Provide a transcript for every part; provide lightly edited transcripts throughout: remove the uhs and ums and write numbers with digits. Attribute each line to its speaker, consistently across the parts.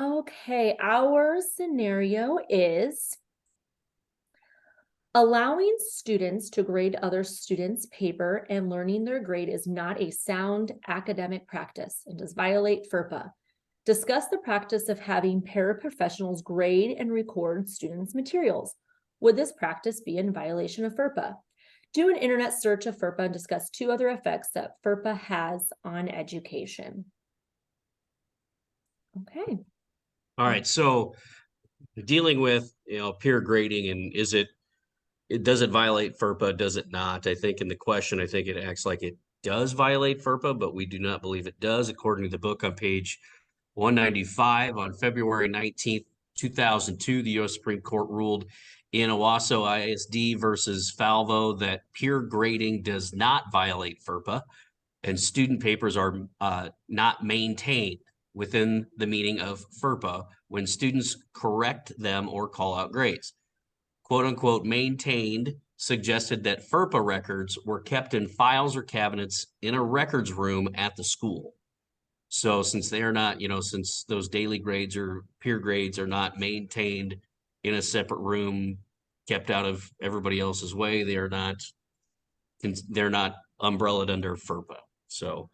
Speaker 1: Okay, our scenario is allowing students to grade other students' paper and learning their grade is not a sound academic practice and does violate FERPA. Discuss the practice of having paraprofessionals grade and record students' materials. Would this practice be in violation of FERPA? Do an internet search of FERPA and discuss two other effects that FERPA has on education. Okay.
Speaker 2: All right, so dealing with peer grading, and does it violate FERPA? Does it not? I think in the question, I think it acts like it does violate FERPA, but we do not believe it does. According to the book on page 195, on February 19th, 2002, the U.S. Supreme Court ruled in Owasso ISD versus Falvo that peer grading does not violate FERPA, and student papers are not maintained within the meaning of FERPA when students correct them or call out grades. Quote unquote maintained suggested that FERPA records were kept in files or cabinets in a records room at the school. So since they are not, since those daily grades or peer grades are not maintained in a separate room, kept out of everybody else's way, they're not umbrellaed under FERPA. So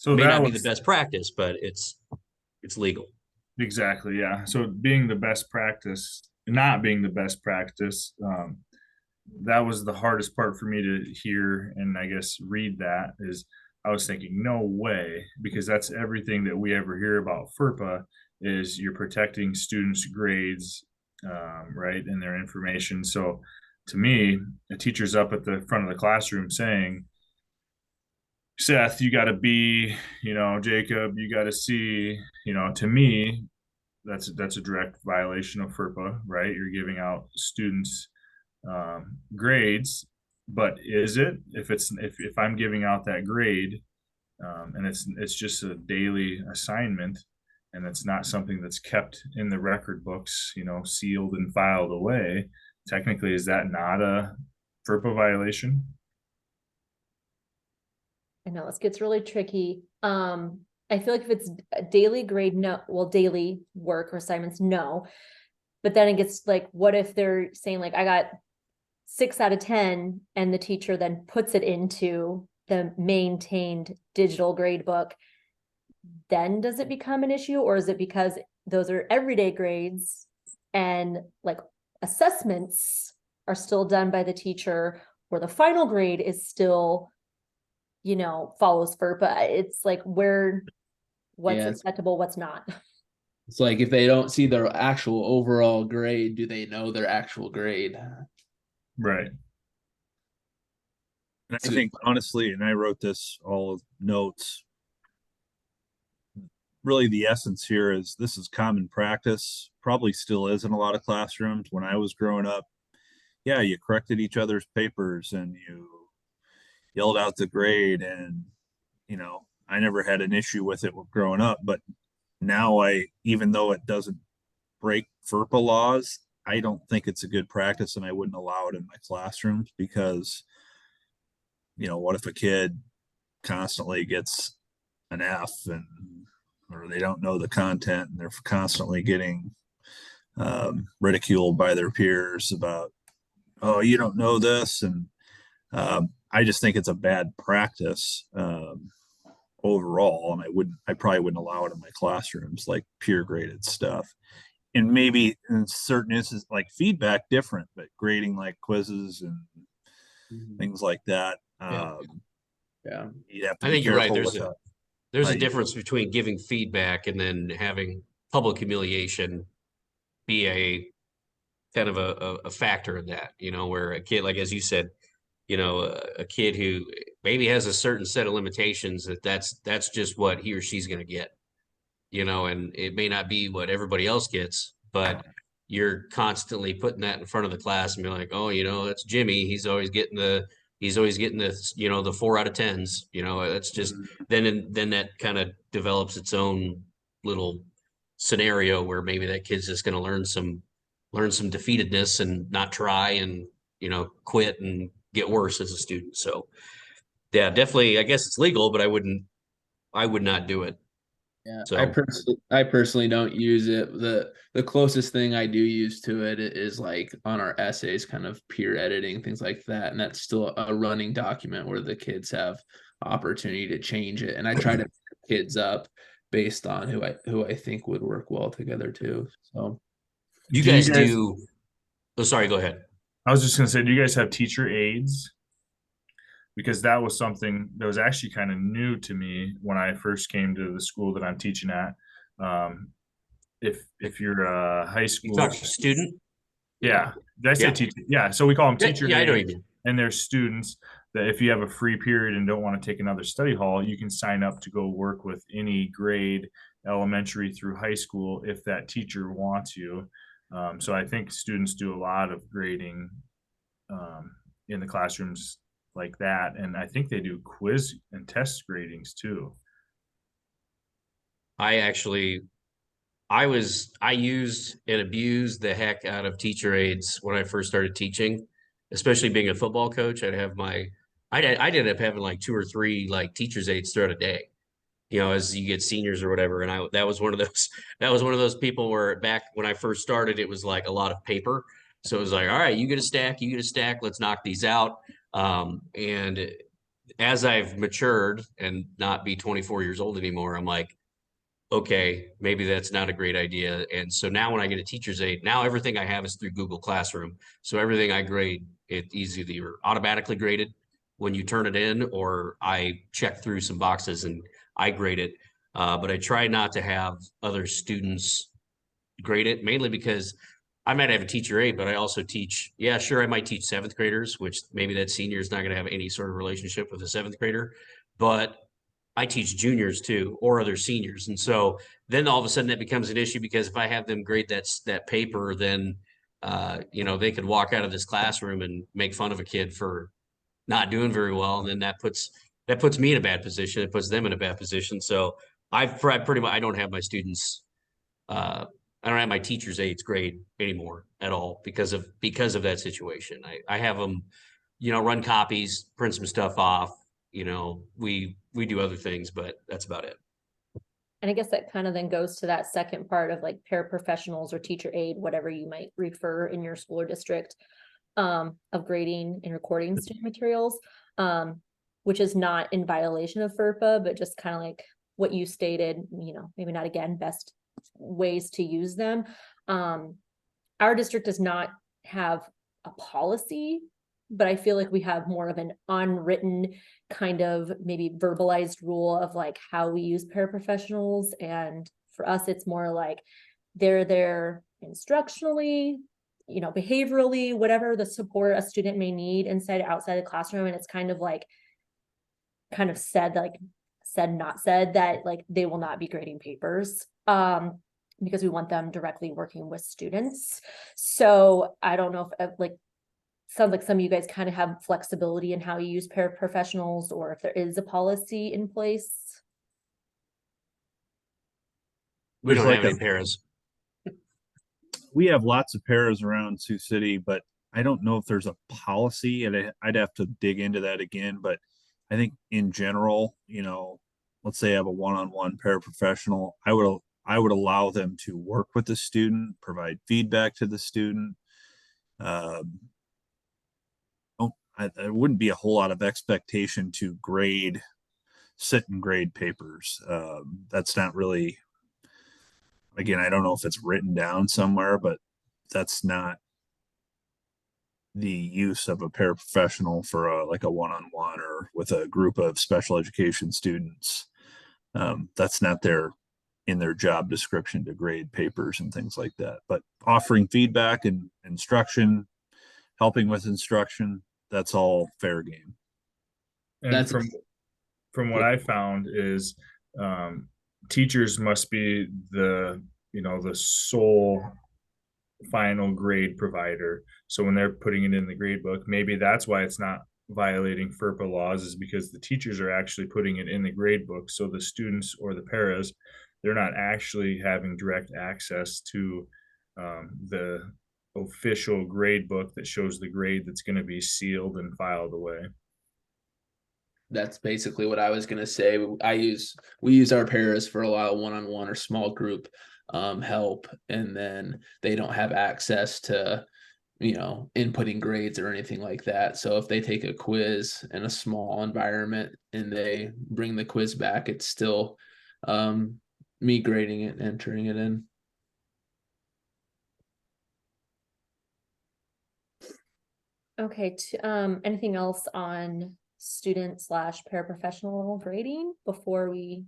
Speaker 2: may
Speaker 3: that
Speaker 2: not be the
Speaker 3: was
Speaker 2: best practice, but it's legal.
Speaker 3: exactly, yeah. So being the best practice, not being the best practice, that was the hardest part for me to hear and I guess read. That is, I was thinking, no way, because that's everything that we ever hear about FERPA is you're protecting students' grades, right, and their information. So to me, a teacher's up at the front of the classroom saying, Seth, you got a B, Jacob, you got a C, to me, that's a direct violation of FERPA, right? You're giving out students grades, but is it, if I'm giving out that grade, and it's just a daily assignment, and it's not something that's kept in the record books, sealed and filed away, technically, is that not a FERPA violation?
Speaker 1: I know this gets really tricky. I feel like if it's a daily grade, no, well, daily work or assignments, no. But then it gets like, what if they're saying like, I got 6 out of 10, and the teacher then puts it into the maintained digital grade book? Then does it become an issue, or is it because those are everyday grades and like assessments are still done by the teacher, or the final grade is still, follows FERPA? It's like what's acceptable, what's not.
Speaker 4: It's like if they don't see their actual overall grade, do they know their actual grade?
Speaker 3: Right.
Speaker 5: And I think honestly, and I wrote this all notes, really the essence here is this is common practice, probably still is in a lot of classrooms. When I was growing up, yeah, you corrected each other's papers and you yelled out the grade, and I never had an issue with it growing up. But now even though it doesn't break FERPA laws, I don't think it's a good practice, and I wouldn't allow it in my classrooms because what if a kid constantly gets an F or they don't know the content and they're constantly getting ridiculed by their peers about, oh, you don't know this. And I just think it's a bad practice overall. And I probably wouldn't allow it in my classrooms, like peer graded stuff. And maybe in certain instances, like feedback different, but grading like quizzes and things like that.
Speaker 4: Yeah.
Speaker 5: You have to
Speaker 2: I
Speaker 5: be
Speaker 2: think you're right.
Speaker 5: careful
Speaker 2: There's a difference between giving feedback and then having public humiliation be a kind of a factor in that, where a kid, like, as you said, a kid who maybe has a certain set of limitations, that's just what he or she's going to get, and it may not be what everybody else gets, but you're constantly putting that in front of the class and be like, oh, that's Jimmy. He's always getting the, the 4 out of 10s, that's just, then that kind of develops its own little scenario where maybe that kid's just going to learn some defeatedness and not try and, quit and get worse as a student. So yeah, definitely, I guess it's legal, but I would not do it.
Speaker 4: Yeah,
Speaker 2: So
Speaker 4: I personally don't use it. The closest thing I do use to it is like on our essays, kind of peer editing, things like that. And that's still a running document where the kids have opportunity to change it. And I try to pick kids up based on who I think would work well together too. So
Speaker 2: you
Speaker 3: Do you
Speaker 2: guys
Speaker 3: guys,
Speaker 2: do, oh, sorry, go ahead.
Speaker 3: I was just gonna say, do you guys have teacher aides? Because that was something that was actually kind of new to me when I first came to the school that I'm teaching at. Um, if you're a high
Speaker 2: You
Speaker 3: school,
Speaker 2: talk student?
Speaker 3: yeah, did I say
Speaker 2: Yeah.
Speaker 3: teacher? Yeah, so we call them
Speaker 2: Yeah,
Speaker 3: teacher
Speaker 2: yeah, I know what you
Speaker 3: aides,
Speaker 2: mean.
Speaker 3: and they're students that if you have a free period and don't want to take another study hall, you can sign up to go work with any grade, elementary through high school, if that teacher wants you. So I think students do a lot of grading in the classrooms like that, and I think they do quiz and test gradings too.
Speaker 2: I actually, I used and abused the heck out of teacher aides when I first started teaching, especially being a football coach. I'd end up having like two or three like teachers aides throughout a day, as you get seniors or whatever. And that was one of those, that was one of those people where back when I first started, it was like a lot of paper. So it was like, all right, you get a stack, let's knock these out. And as I've matured and not be 24 years old anymore, I'm like, okay, maybe that's not a great idea. And so now when I get a teacher's aide, now everything I have is through Google Classroom. So everything I grade, it's either automatically graded when you turn it in, or I check through some boxes and I grade it. But I try not to have other students grade it, mainly because I might have a teacher aide, but I also teach, yeah, sure, I might teach seventh graders, which maybe that senior is not going to have any sort of relationship with a seventh grader. But I teach juniors too, or other seniors. And so then all of a sudden that becomes an issue, because if I have them grade that paper, then they could walk out of this classroom and make fun of a kid for not doing very well. And then that puts me in a bad position. It puts them in a bad position. So I pretty much, I don't have my students, I don't have my teachers' aides grade anymore at all because of that situation. I have them, run copies, print some stuff off. We do other things, but that's about it.
Speaker 1: And I guess that kind of then goes to that second part of like paraprofessionals or teacher aide, whatever you might refer in your school or district, of grading and recording student materials, which is not in violation of FERPA, but just kind of like what you stated, maybe not again, best ways to use them. Our district does not have a policy, but I feel like we have more of an unwritten kind of maybe verbalized rule of like how we use paraprofessionals. And for us, it's more like they're there instructionally, behaviorally, whatever the support a student may need inside, outside the classroom. And it's kind of said, not said, that like they will not be grading papers. Because we want them directly working with students. So I don't know if sounds like some of you guys kind of have flexibility in how you use paraprofessionals, or if there is a policy in place.
Speaker 2: We
Speaker 5: There's
Speaker 2: don't
Speaker 5: like
Speaker 2: have any paras.
Speaker 5: we have lots of paras around Sioux City, but I don't know if there's a policy, and I'd have to dig into that again. But I think in general, let's say I have a one-on-one paraprofessional, I would allow them to work with the student, provide feedback to the student. There wouldn't be a whole lot of expectation to sit and grade papers. That's not really, again, I don't know if it's written down somewhere, but that's not the use of a paraprofessional for like a one-on-one or with a group of special education students. That's not in their job description to grade papers and things like that. But offering feedback and instruction, helping with instruction, that's all fair game.
Speaker 3: And
Speaker 4: that's
Speaker 3: from what I found is teachers must be the sole final grade provider. So when they're putting it in the grade book, maybe that's why it's not violating FERPA laws, is because the teachers are actually putting it in the grade book. So the students or the paras, they're not actually having direct access to the official grade book that shows the grade that's going to be sealed and filed away.
Speaker 4: that's basically what I was gonna say. We use our paras for a lot of one-on-one or small group help, and then they don't have access to, you know, inputting grades or anything like that. So if they take a quiz in a small environment and they bring the quiz back, it's still me grading it and entering it in.
Speaker 1: Okay, anything else on student slash paraprofessional grading before we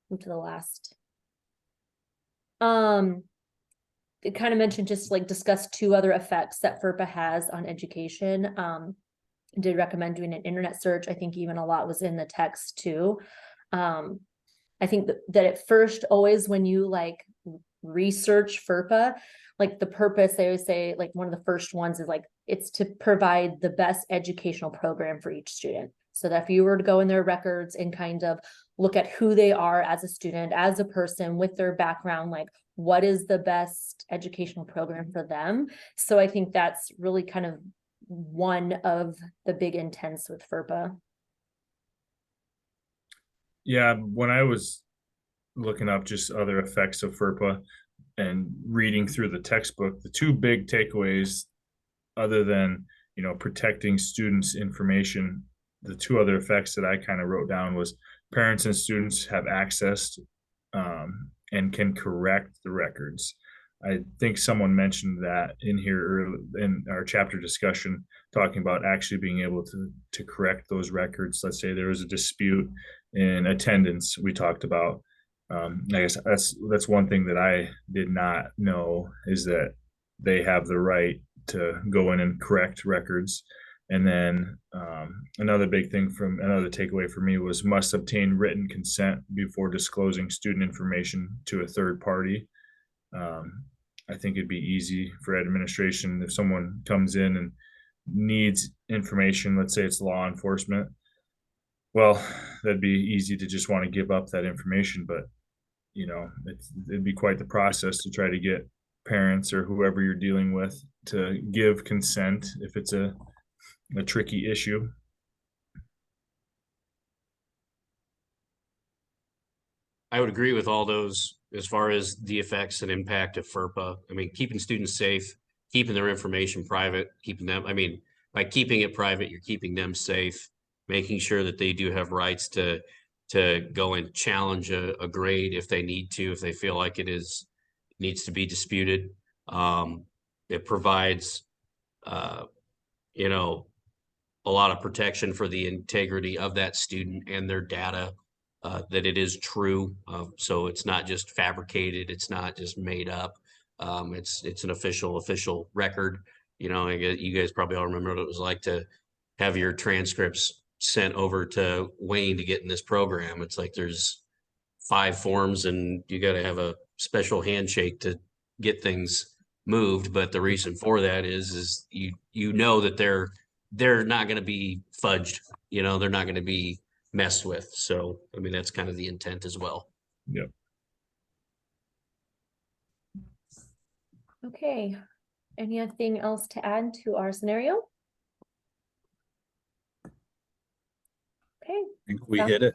Speaker 1: move to the last? It kind of mentioned just like discuss 2 other effects that FERPA has on education. Did recommend doing an internet search. I think even a lot was in the text too. I think that at first, always when you like research FERPA, like the purpose, they always say, like one of the first ones is like, it's to provide the best educational program for each student. So that if you were to go in their records and kind of look at who they are as a student, as a person with their background, like what is the best educational program for them? So I think that's really kind of one of the big intents with FERPA.
Speaker 3: Yeah, when I was looking up just other effects of FERPA and reading through the textbook, the 2 big takeaways, other than, you know, protecting students' information, the 2 other effects that I kind of wrote down was parents and students have access and can correct the records. I think someone mentioned that in here in our chapter discussion, talking about actually being able to correct those records. Let's say there was a dispute in attendance. We talked about. I guess that's one thing that I did not know, is that they have the right to go in and correct records. And then another big thing from another takeaway for me was must obtain written consent before disclosing student information to a third party. I think it'd be easy for administration if someone comes in and needs information, let's say it's law enforcement. Well, that'd be easy to just want to give up that information, but you know, it'd be quite the process to try to get parents or whoever you're dealing with to give consent if it's a tricky issue.
Speaker 2: I would agree with all those as far as the effects and impact of FERPA. I mean, keeping students safe, keeping their information private, keeping them, I mean, by keeping it private, you're keeping them safe, making sure that they do have rights to go and challenge a grade if they need to, if they feel like needs to be disputed. It provides, you know, a lot of protection for the integrity of that student and their data, that it is true. So it's not just fabricated. It's not just made up. It's an official record. You know, you guys probably all remember what it was like to have your transcripts sent over to Wayne to get in this program. It's like there's 5 forms and you got to have a special handshake to get things moved. But the reason for that is you know that they're not going to be fudged. You know, they're not going to be messed with. So, I mean, that's kind of the intent as well.
Speaker 3: Yep.
Speaker 1: Okay, anything else to add to our scenario? Okay,
Speaker 5: I think we
Speaker 1: Yeah.
Speaker 5: hit it.